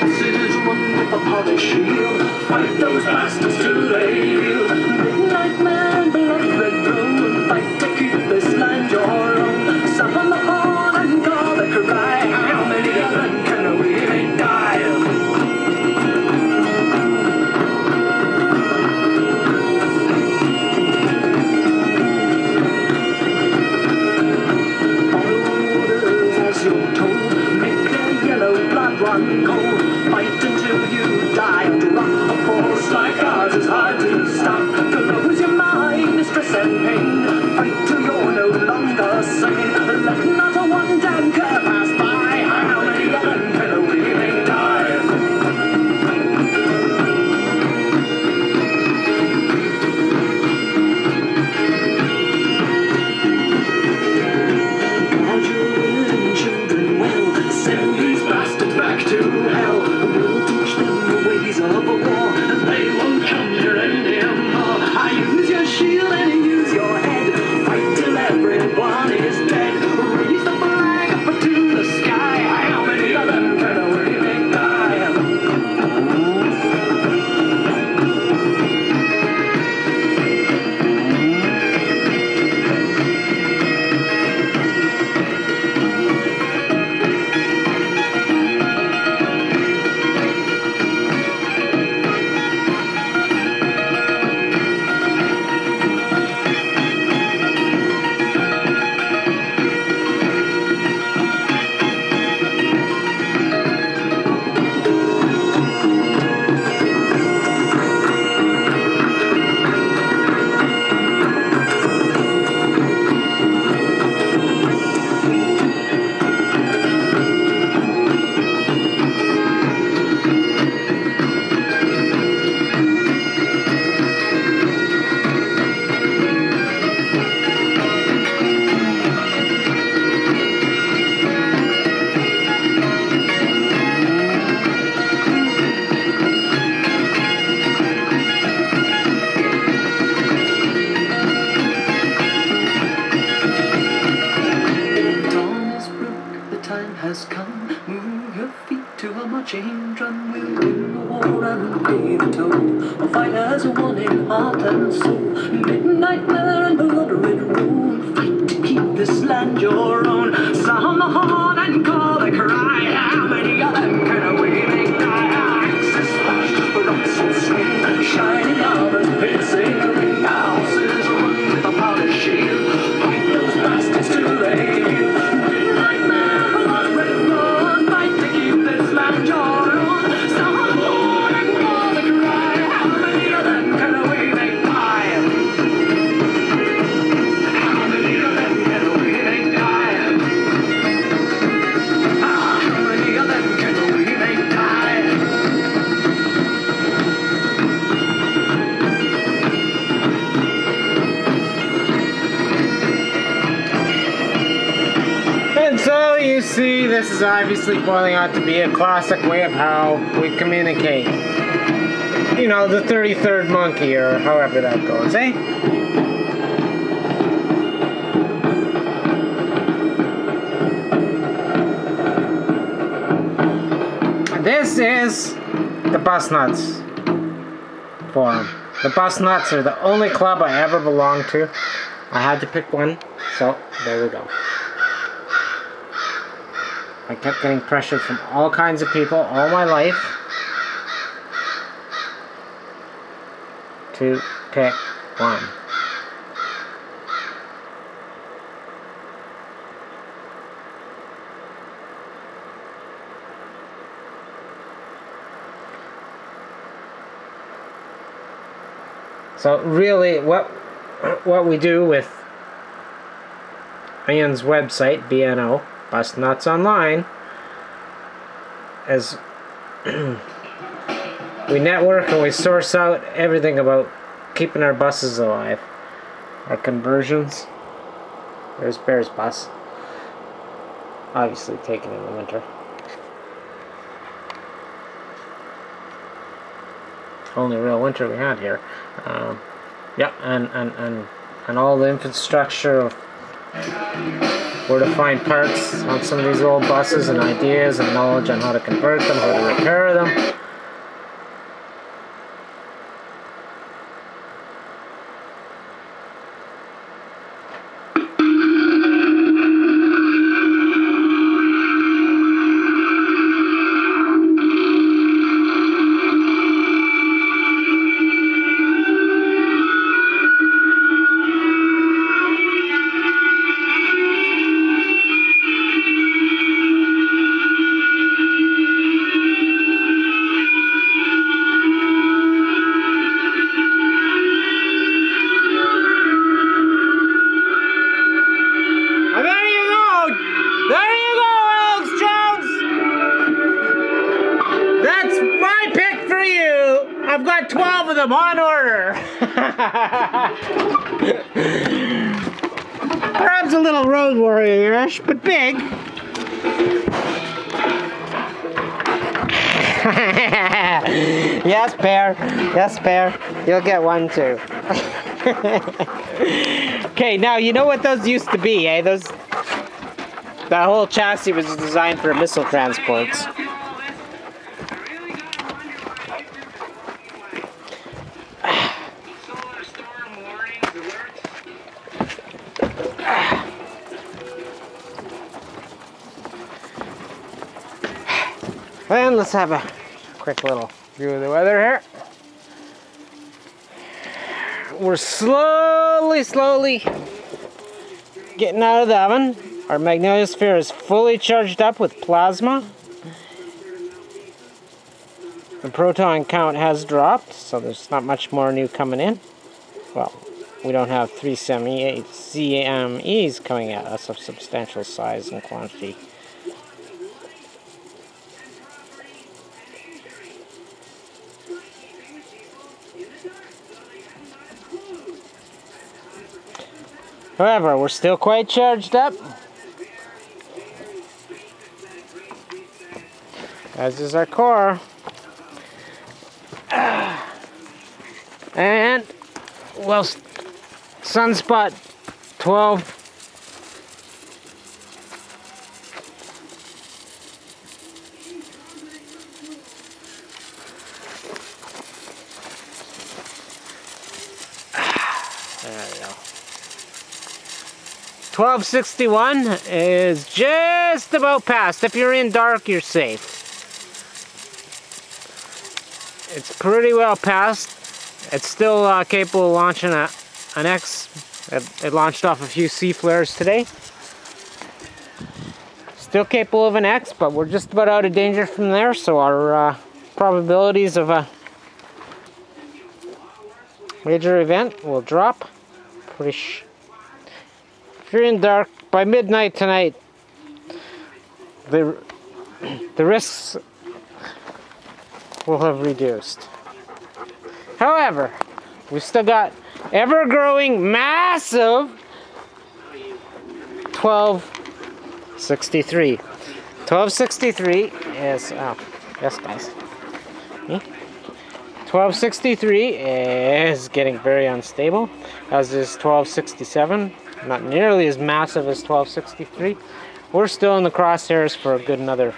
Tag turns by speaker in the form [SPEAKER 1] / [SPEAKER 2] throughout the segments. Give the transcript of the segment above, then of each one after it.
[SPEAKER 1] Horses run with a polished shield, fight those bastards till they yield. Midnight man, blood red road, fight to keep this land your own. Summon the horn and call the cry, how many of them can we make die? Run cold, fight until you die. To run a force like ours is hard to stop. To lose your mind is stress and pain. Fight till you're no longer sane. Let not a one damn cur pass by. How many of them can we make die? To hell, we'll teach them the ways of a war, and they won't come near anymore. I use your shield and use your head, fight till everyone is dead. Raise the flag up to the sky, how many of them can we make die? Has come, move your feet to a marching drum. We'll win the war and pay the toll. Our fighters are one in heart and soul. Midnight man and blood red road, fight to keep this land your own. Sound the horn and call the cry, how many of them can we make die? Axes flash, rocks and swing, shining armors piercing the ring. Houses run with a polished shield, fight those bastards till they yield. Midnight man, blood red road, fight to keep this land your own. Sound the horn and call the cry, how many of them can we make die? How many of them can we make die? How many of them can we make die?
[SPEAKER 2] And so you see, this is obviously boiling out to be a classic way of how we communicate. You know, the 33rd monkey, or however that goes, eh? This is the Bus Nuts forum. The Bus Nuts are the only club I ever belonged to. I had to pick one, so there we go. I kept getting pressured from all kinds of people all my life to pick one. So really, what we do with Ian's website, BNO, Bus Nuts Online, is we network and we source out everything about keeping our buses alive. Our conversions. There's Bear's bus. Obviously taken in the winter. Only real winter we had here. Yeah, and all the infrastructure of where to find parts on some of these old buses and ideas and knowledge on how to convert them, how to repair them. I've got 12 of them on order. Perhaps a little road warrior-ish, but big. Yes, Bear. Yes, Bear. You'll get one too. Okay, now you know what those used to be, eh? That whole chassis was designed for missile transports. And let's have a quick little view of the weather here. We're slowly getting out of the oven. Our magnetosphere is fully charged up with plasma. The proton count has dropped, so there's not much more new coming in. Well, we don't have 3 CMEs coming at us of substantial size and quantity. However, we're still quite charged up, as is our core. And, well, SunSpot 12 1261 is just about past. If you're in dark, you're safe. It's pretty well past. It's still capable of launching an X. It launched off a few C flares today. Still capable of an X, but we're just about out of danger from there, so our probabilities of a major event will drop. If you're in dark, by midnight tonight, the risks will have reduced. However, we've still got ever-growing, massive 1263. 1263 is, yes guys. 1263 is getting very unstable, as is 1267. Not nearly as massive as 1263. We're still in the crosshairs for a good another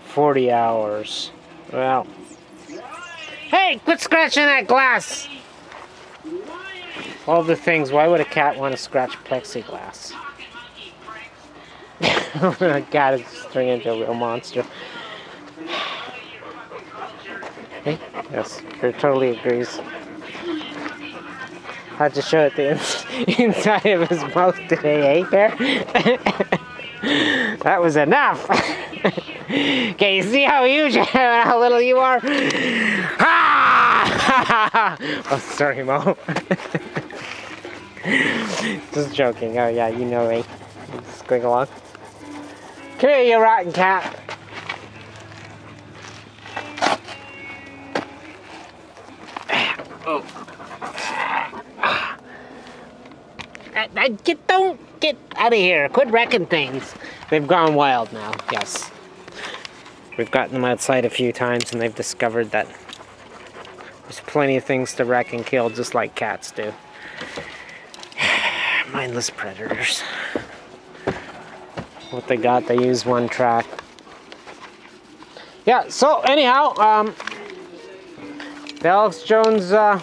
[SPEAKER 2] 40 hours. Well, hey, quit scratching that glass! All the things, why would a cat want to scratch plexiglass? A cat is just turning into a real monster. Hey, yes, he totally agrees. Had to show it the inside of his mouth today, eh, Bear? That was enough. Okay, you see how huge and how little you are? Oh, sorry, Mo. Just joking. Oh, yeah, you know me. Just going along. Come here, you rotten cat. Oh. Don't get out of here. Quit wrecking things. They've gone wild now, yes. We've gotten them outside a few times and they've discovered that there's plenty of things to wreck and kill just like cats do. My mindless predators. What they got, they use one track. Yeah, so anyhow, the Alex Jones the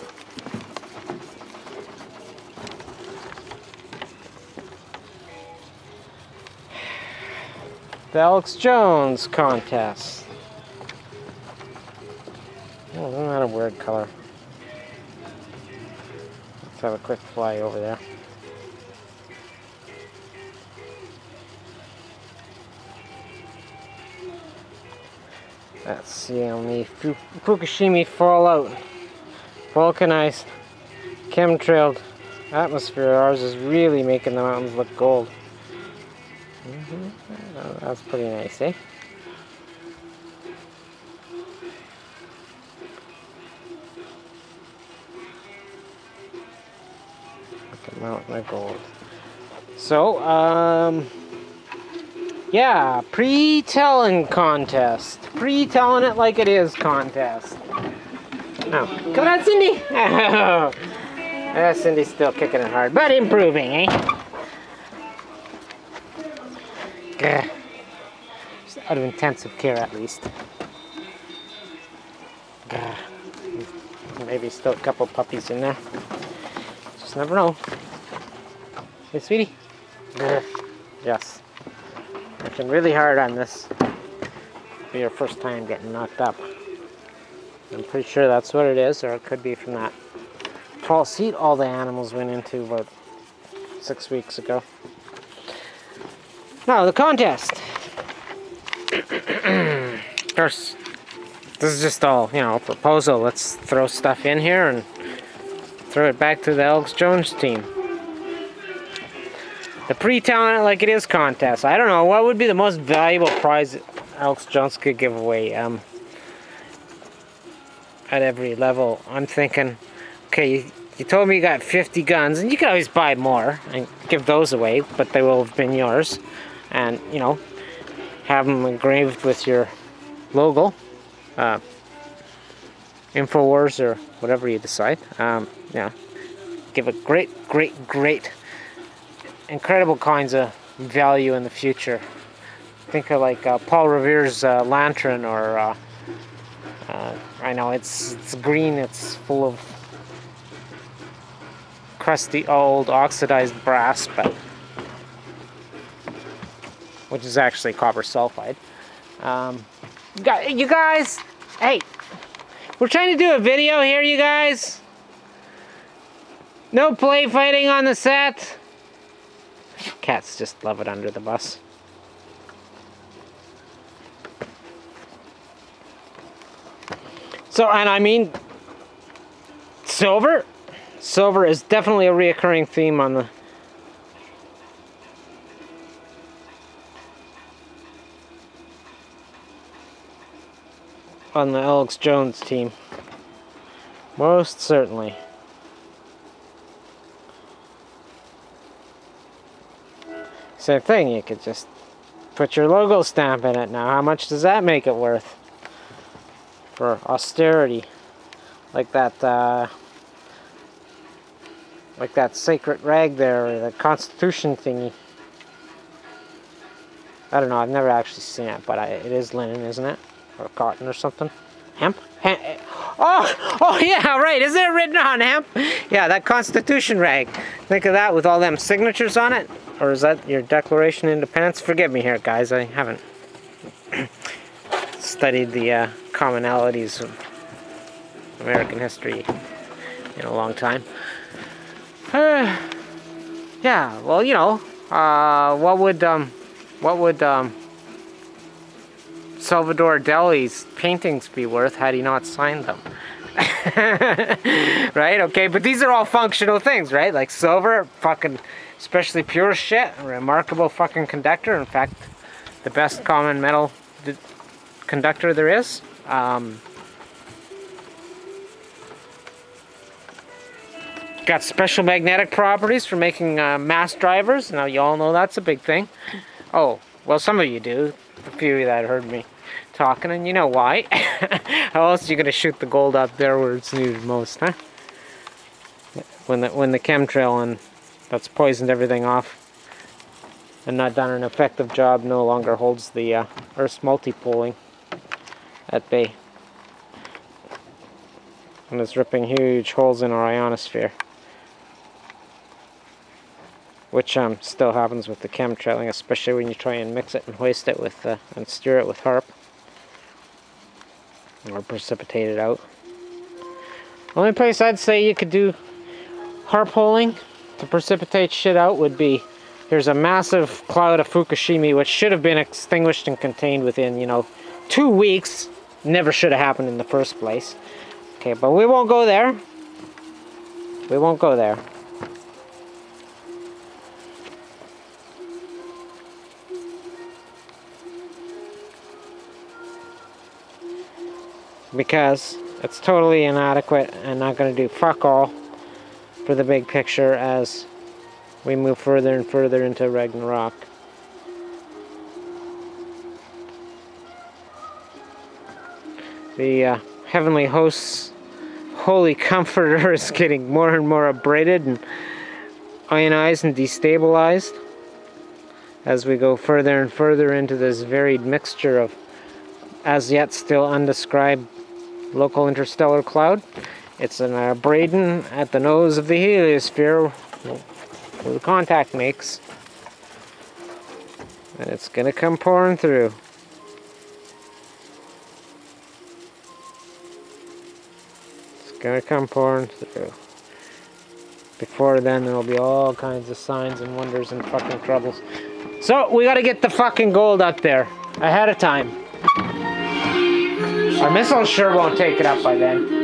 [SPEAKER 2] Alex Jones contest. Oh, isn't that a weird color? Let's have a quick fly over there. That's the only Fukushima fallout, vulcanized, chemtrailed atmosphere. Ours is really making the mountains look gold. Oh, that's pretty nice, eh? Look at mountain of gold. So, yeah, pre-telling contest. Pre-telling it like it is contest. Oh, come on, Cindy! Oh. Cindy's still kicking it hard, but improving, eh? Grr. Just out of intensive care, at least. Grr. Maybe still a couple puppies in there. Just never know. Hey, sweetie. Grr. Yes. Working really hard on this. Be your first time getting knocked up. I'm pretty sure that's what it is, or it could be from that false heat all the animals went into about 6 weeks ago. Now, the contest. Of course, this is just all, you know, a proposal. Let's throw stuff in here and throw it back to the Alex Jones team. The pre-telling it like it is contest. I don't know, what would be the most valuable prize Alex Jones could give away at every level? I'm thinking, okay, you told me you got 50 guns, and you can always buy more and give those away, but they will have been yours. And, you know, have them engraved with your logo, InfoWars or whatever you decide. Yeah, give it great, incredible kinds of value in the future. Think of like Paul Revere's lantern, or I know it's green, it's full of crusty old oxidized brass, but which is actually copper sulfide. You guys, hey, we're trying to do a video here, you guys. No play fighting on the set. Cats just love it under the bus. So, and I mean, silver is definitely a reoccurring theme on the Alex Jones team. Most certainly. Same thing, you could just put your logo stamp in it now. How much does that make it worth? For austerity. Like that sacred rag there, or the Constitution thingy. I don't know, I've never actually seen it, but it is linen, isn't it? Or cotton or something. Hemp? Oh yeah, right. Isn't it written on hemp? Yeah, that Constitution rag. Think of that with all them signatures on it. Or is that your Declaration of Independence? Forgive me here, guys. I haven't studied the commonalities of American history in a long time. Yeah, well, you know, what would Salvador Dali's paintings be worth had he not signed them? Right? Okay, but these are all functional things, right? Like silver, fucking especially pure shit, a remarkable fucking conductor. In fact, the best common metal conductor there is. Got special magnetic properties for making mass drivers. Now you all know that's a big thing. Oh, well, some of you do. A few of you that heard me talking, and you know why. How else are you gonna shoot the gold up there where it's needed most, huh? When the chemtrail and that's poisoned everything off and not done an effective job no longer holds the Earth's multipoling at bay. And it's ripping huge holes in our ionosphere. Which still happens with the chemtrailing, especially when you try and mix it and hoist it with, and stir it with HAARP. Or precipitate it out. Only place I'd say you could do HAARP holing to precipitate shit out would be, there's a massive cloud of Fukushima which should have been extinguished and contained within, you know, 2 weeks. Never should have happened in the first place. Okay, but we won't go there. We won't go there. Because it's totally inadequate and not going to do fuck all for the big picture as we move further and further into Ragnarok. The heavenly host's holy comforter is getting more and more abraded and ionized and destabilized as we go further and further into this varied mixture of as yet still undescribed local interstellar cloud. It's an abrading at the nose of the heliosphere where the contact makes. And it's gonna come pouring through. It's gonna come pouring through. Before then, there'll be all kinds of signs and wonders and fucking troubles. So, we gotta get the fucking gold up there ahead of time. Our missiles sure won't take it up by then.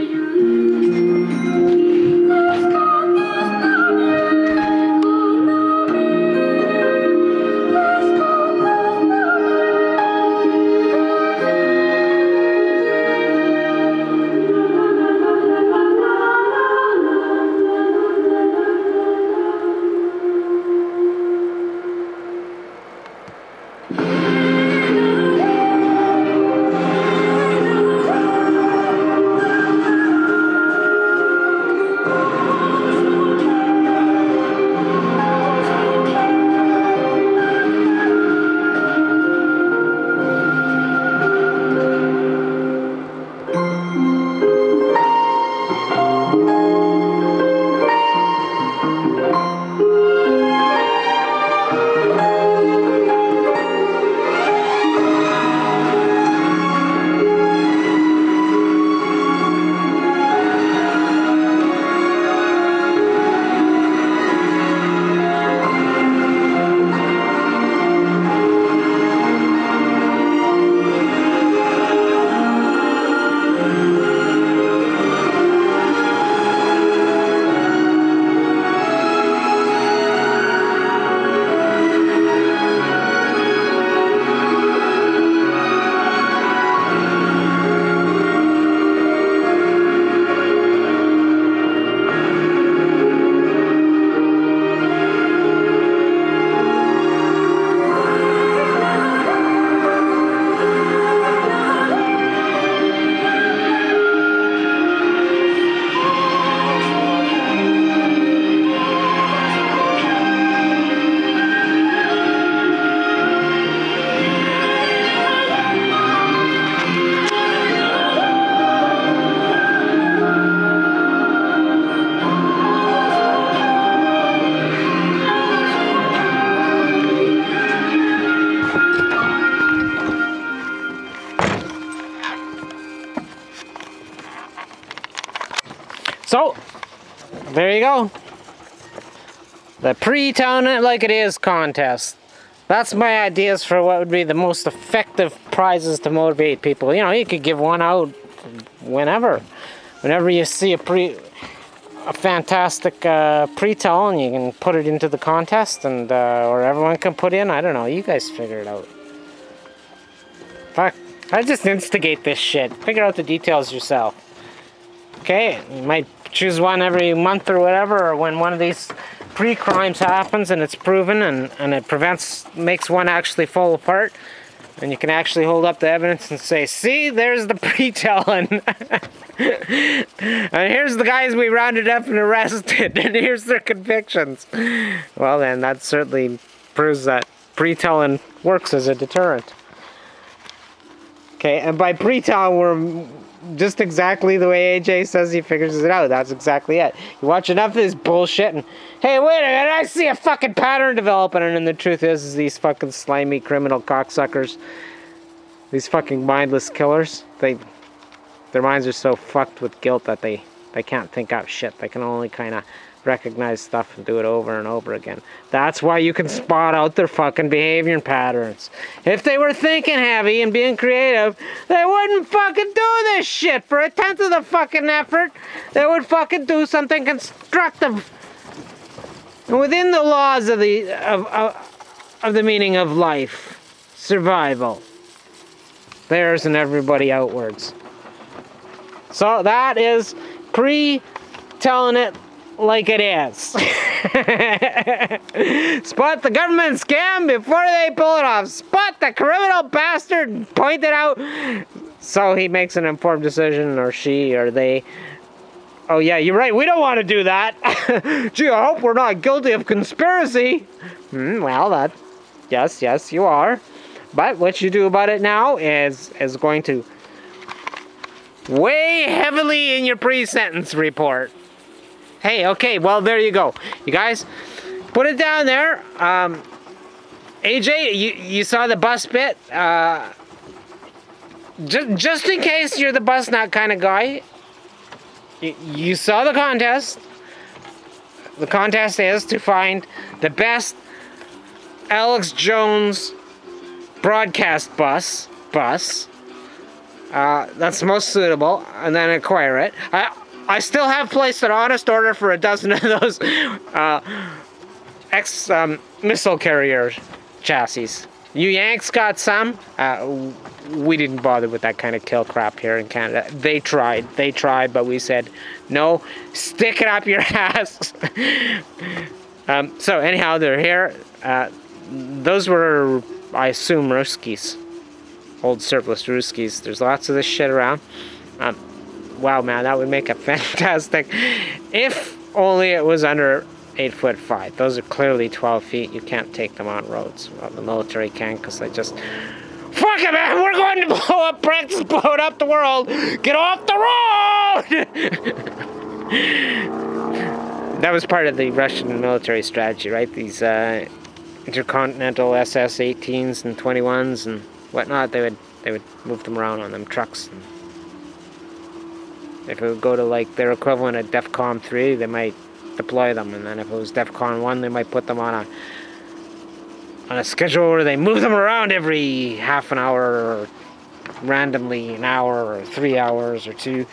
[SPEAKER 2] So, there you go. The pre-telling-it-like-it-is contest. That's my ideas for what would be the most effective prizes to motivate people. You know, you could give one out whenever. Whenever you see a fantastic pre-tell, and you can put it into the contest, and or everyone can put in. I don't know. You guys figure it out. Fuck. I just instigate this shit. Figure out the details yourself. Okay? You might choose one every month or whatever, or when one of these pre-crimes happens and it's proven and it makes one actually fall apart. And you can actually hold up the evidence and say, see, there's the pre-telling. And here's the guys we rounded up and arrested. And here's their convictions. Well then, that certainly proves that pre-telling works as a deterrent. Okay, and by pre-telling, we're just exactly the way AJ says he figures it out. That's exactly it. You watch enough of this bullshit and, hey, wait a minute, I see a fucking pattern developing, and then the truth is these fucking slimy criminal cocksuckers, these fucking mindless killers, their minds are so fucked with guilt that they can't think up shit. They can only kind of recognize stuff and do it over and over again. That's why you can spot out their fucking behavior patterns. If they were thinking heavy and being creative, they wouldn't fucking do this shit for a tenth of the fucking effort. They would fucking do something constructive and within the laws of the meaning of life, survival, theirs and everybody outwards. So that is pre-telling it like it is. Spot the government scam before they pull it off. Spot the criminal bastard, point it out so he makes an informed decision, or she or they. Oh yeah, you're right, we don't want to do that. Gee, I hope we're not guilty of conspiracy. Well, yes, you are. But what you do about it now is going to weigh heavily in your pre-sentence report. Hey, okay, well, there you go. You guys, put it down there. AJ, you saw the bus bit. Just in case you're the bus nut kind of guy, you saw the contest. The contest is to find the best Alex Jones broadcast bus that's most suitable, and then acquire it. I still have placed an honest order for a dozen of those missile carrier chassis. You Yanks got some. We didn't bother with that kind of kill crap here in Canada. They tried, but we said, no, stick it up your ass. So anyhow, they're here. Those were, I assume, Ruskies. Old surplus Ruskies. There's lots of this shit around. Wow, man, that would make a fantastic, if only it was under 8'5". Those are clearly 12 feet. You can't take them on roads. Well, the military can, because they just, fuck it, man, we're going to blow up, practice blowing up the world. Get off the road! That was part of the Russian military strategy, right? These intercontinental SS-18s and 21s and whatnot, they would move them around on them trucks. And if it would go to like their equivalent at DEFCON 3, they might deploy them, and then if it was DEFCON 1, they might put them on a schedule where they move them around every half an hour, or randomly an hour, or 3 hours, or 2,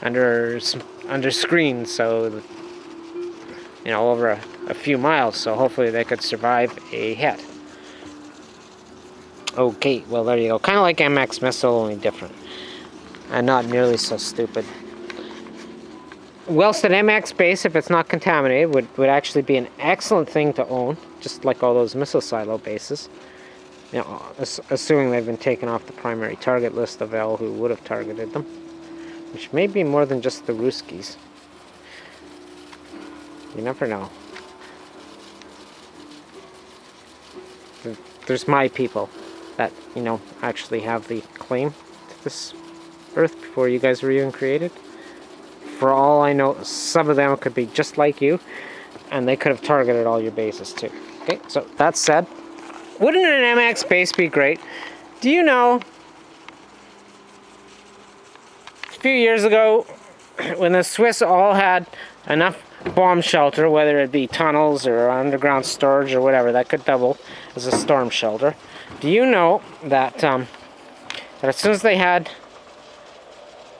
[SPEAKER 2] under screens, so you know, over a few miles, so hopefully they could survive a hit. Okay, well there you go. Kind of like MX missile, only different. And not nearly so stupid. Whilst an MX base, if it's not contaminated, would actually be an excellent thing to own, just like all those missile silo bases. You know, assuming they've been taken off the primary target list of L who would have targeted them. Which may be more than just the Ruskies. You never know. There's my people that, you know, actually have the claim to this Earth before you guys were even created. For all I know, some of them could be just like you, and they could have targeted all your bases too. Okay, so that said, wouldn't an MX base be great? Do you know, a few years ago, when the Swiss all had enough bomb shelter, whether it be tunnels or underground storage or whatever, that could double as a storm shelter. Do you know that, that as soon as they had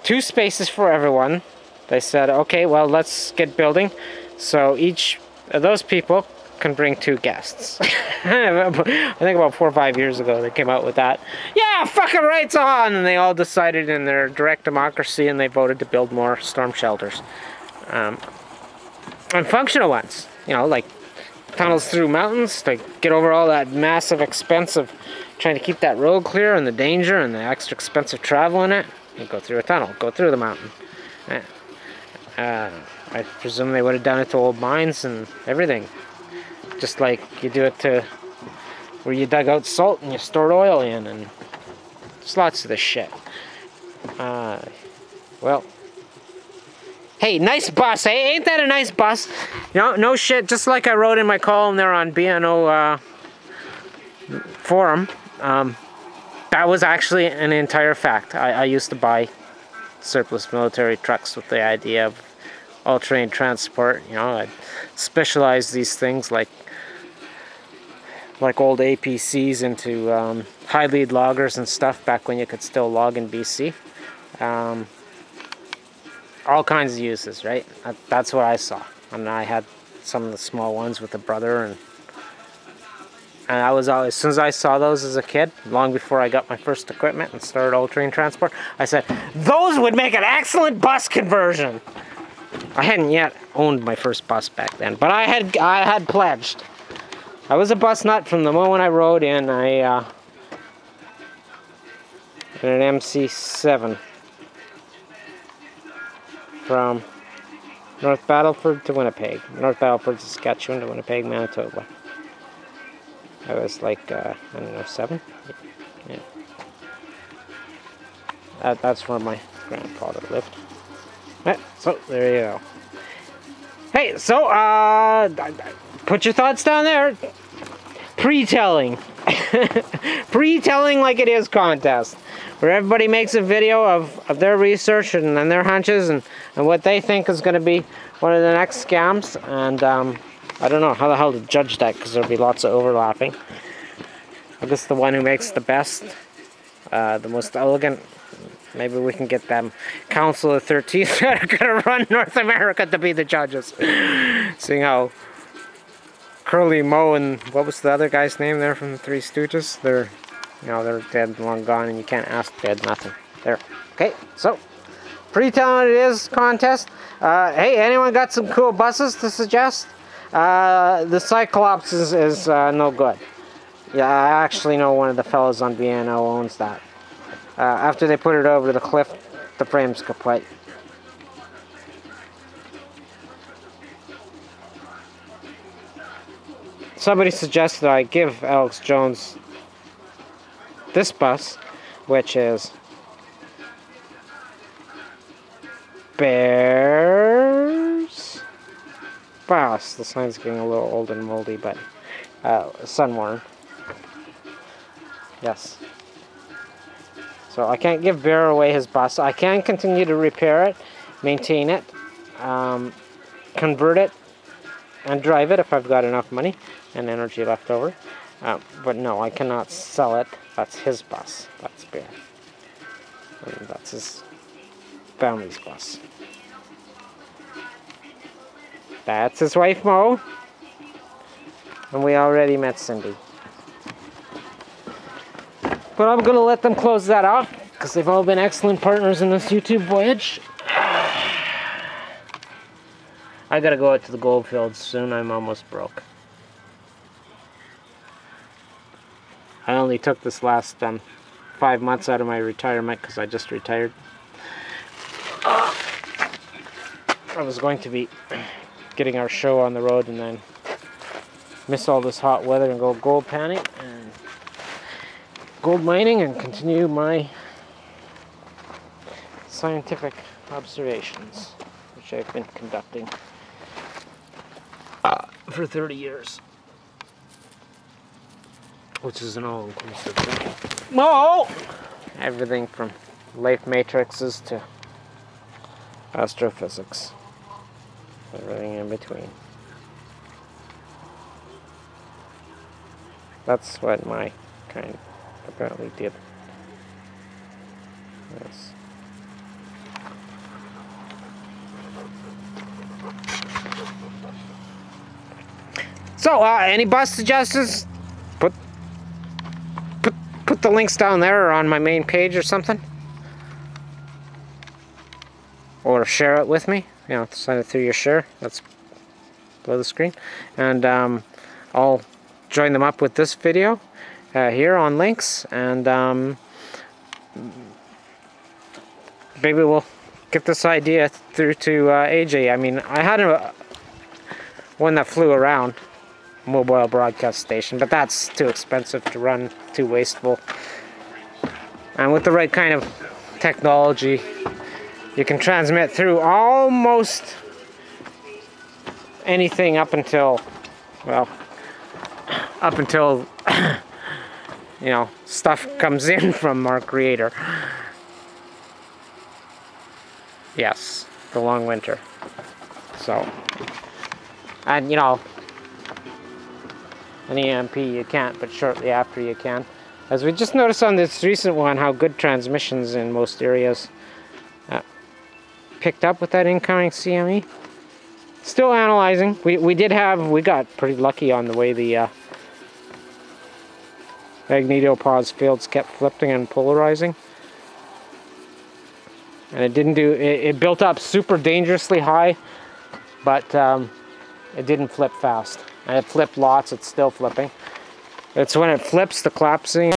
[SPEAKER 2] 2 spaces for everyone, they said, okay, well, let's get building. So each of those people can bring 2 guests. I think about 4 or 5 years ago they came out with that. Yeah, fucking right's on! And they all decided in their direct democracy, and they voted to build more storm shelters. And functional ones. You know, like tunnels through mountains to get over all that massive expense of trying to keep that road clear and the danger and the extra expensive travel in it, you go through a tunnel, go through the mountain. I presume they would have done it to old mines and everything. Just like you do it to where you dug out salt and you stored oil in, and just lots of this shit. Well, hey, nice bus, hey? Ain't that a nice bus? You know, no shit, just like I wrote in my column there on BNO forum, that was actually an entire fact. I used to buy surplus military trucks with the idea of all-terrain transport. You know, I'd specialize these things like old APCs into high lead loggers and stuff back when you could still log in BC. All kinds of uses, right? That's what I saw. And I had some of the small ones with a brother, and I was always, as soon as I saw those as a kid, long before I got my first equipment and started all-terrain transport, I said, those would make an excellent bus conversion. I hadn't yet owned my first bus back then, but I had pledged. I was a bus nut from the moment I rode in an MC7 from North Battleford to Winnipeg. North Battleford, Saskatchewan to Winnipeg, Manitoba. I was like, I don't know, 7? Yeah. That's where my grandfather lived. Right, so, there you go. Hey, so, put your thoughts down there. Pre-telling. Pre-telling like it is contest. Where everybody makes a video of their research and their hunches and what they think is going to be one of the next scams. And I don't know how the hell to judge that, because there'll be lots of overlapping. I guess the one who makes the best, the most elegant, maybe we can get them Council of 13 that are going to run North America to be the judges. Seeing how Curly Moe and what was the other guy's name there from the Three Stooges? They're dead, long gone, and you can't ask dead nothing. There. Okay, so pre-telling it is contest. Hey, anyone got some cool buses to suggest? The Cyclops is no good. Yeah, I actually know one of the fellows on BNO owns that. After they put it over the cliff, the frame's kaput. Somebody suggested I give Alex Jones this bus, which is Bears. Wow, the sign's getting a little old and moldy, but sun-worn. Yes. So I can't give Bear away his bus. I can continue to repair it, maintain it, convert it, and drive it if I've got enough money and energy left over. But no, I cannot sell it. That's his bus. That's Bear. And that's his family's bus. That's his wife, Mo. And we already met Cindy. But I'm going to let them close that off, because they've all been excellent partners in this YouTube voyage. I got to go out to the gold fields soon. I'm almost broke. I only took this last 5 months out of my retirement because I just retired. I was going to be getting our show on the road and then miss all this hot weather and go gold panning and gold mining and continue my scientific observations, which I've been conducting for 30 years. Which is an all-inclusive thing. Whoa! Everything from life matrices to astrophysics. Everything in between. That's what my kind apparently did. Yes. So, any bus suggestions? Put the links down there or on my main page or something. Or share it with me. You know, send it through your share. That's below the screen. And I'll join them up with this video. here on links, and maybe we'll get this idea through to AJ. I mean, I had one that flew around, mobile broadcast station, but that's too expensive to run, too wasteful. And with the right kind of technology, you can transmit through almost anything up until, well, you know, stuff comes in from our creator. Yes, the long winter. So, and you know, an EMP you can't, but shortly after you can. As we just noticed on this recent one, how good transmissions in most areas picked up with that incoming CME. Still analyzing. We got pretty lucky on the way the magnetopause fields kept flipping and polarizing. And it didn't do, it built up super dangerously high, but it didn't flip fast. And it flipped lots, it's still flipping. It's when it flips, the collapsing